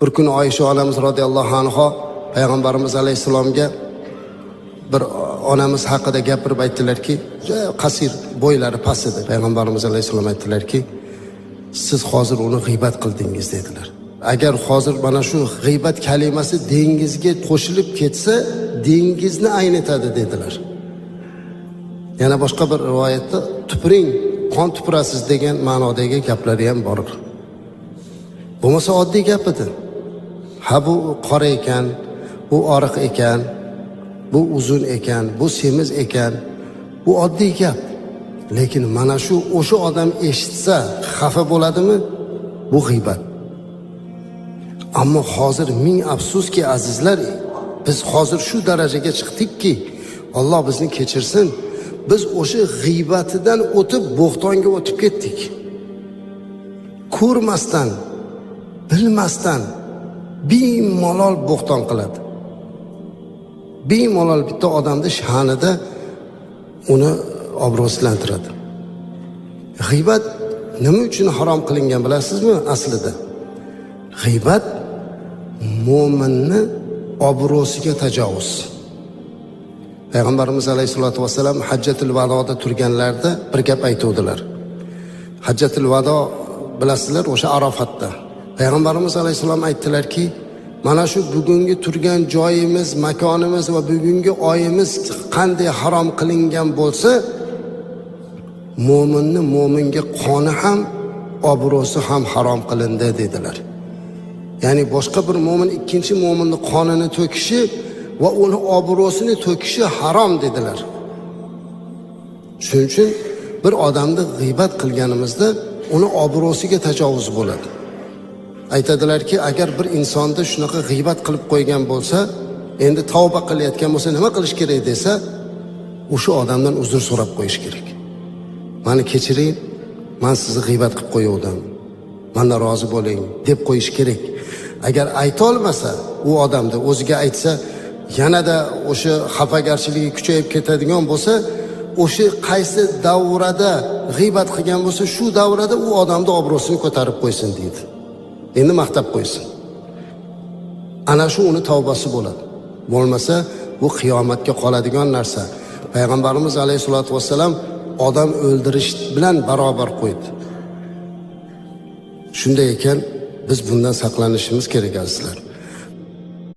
Bir kun Oysha onamiz radhiyallohu anha payg'ambarimiz alayhissalomga bir onamiz haqida gapirib aytdilarki, qasir, bo'ylari past edi. Payg'ambarimiz alayhissalom aytdilarki, siz hozir uni g'iybat qildingiz dedilar. Agar hozir mana shu g'iybat kalimasi dengizga qo'shilib ketsa, dengizni aynitadi dedilar. Yana boshqa bir rivoyatda tupuring, qon tupurasiz degan ma'nodagi gaplari ham bor. Bo'lmasa oddiy gap edi. Ha bu qora ekan, bu oriq ekan, bu uzun ekan, bu semiz ekan, bu oddiy gap. Lekin mana shu o'sha odam eshitsa xafa bo'ladimi? Bu g'iybat. Ammo hozir ming afsuski azizlar, biz hozir shu darajaga chiqdikki, Alloh bizni kechirsin, biz o'sha g'iybatdan o'tib bo'xtonga o'tib ketdik. Ko'rmasdan, bilmasdan bemalol bo'xton qiladi. Bemalol bitta odamning sha'nida uni obro'sizlantiradi. G'iybat nima uchun harom qilingan bilasizmi aslida? G'iybat mo'minni obro'siga tajovuz. Payg'ambarimiz alayhisolatu vasallam Hajjatul Vadoda turganlarda bir gap aytuvdilar. Hajjatul Vado bilasizlar, o'sha Arofatda. Payg'ambarimiz alayhisalom aytdilarki, mana shu bugungi turgan joyimiz, makonimiz va bugungi oyimiz qanday harom qilingan bo'lsa, mo'minni mo'minga qoni ham, obro'si ham harom qilindi dedilar. Ya'ni boshqa bir mo'min ikkinchi mo'minni qonini to'kishi va uni obro'sini to'kishi harom dedilar. Shuning uchun bir odamni g'iybat qilganimizda uni obro'siga tajovuz bo'ladi. Aytadilarki, agar bir insonda shunaqa g'iybat qilib qo'ygan bo'lsa, endi tavba qilayotgan bo'lsa nima qilish kerak desa, o'sha odamdan uzr so'rab qo'yish kerak. Meni kechiring, men sizni g'iybat qilib qo'yuvdim. Mendan rozi bo'ling deb qo'yish kerak. Agar ayta olmasa, u odamda o'ziga aytsa, yanada o'sha xafagarchiligi kuchayib ketadigan bo'lsa, o'sha qaysi davrada g'iybat qilgan bo'lsa, shu davrada u odamning obro'sini ko'tarib qo'ysin deydi. Endi maqtab qo'ysin. Ana shu uni tavbasi bo'ladi. Bo'lmasa, bu qiyomatga qoladigan narsa. Payg'ambarimiz alayhisolatu vasallam odam o'ldirish bilan barobar qo'ydi. Shunday ekan, biz bundan saqlanishimiz kerak azizlar.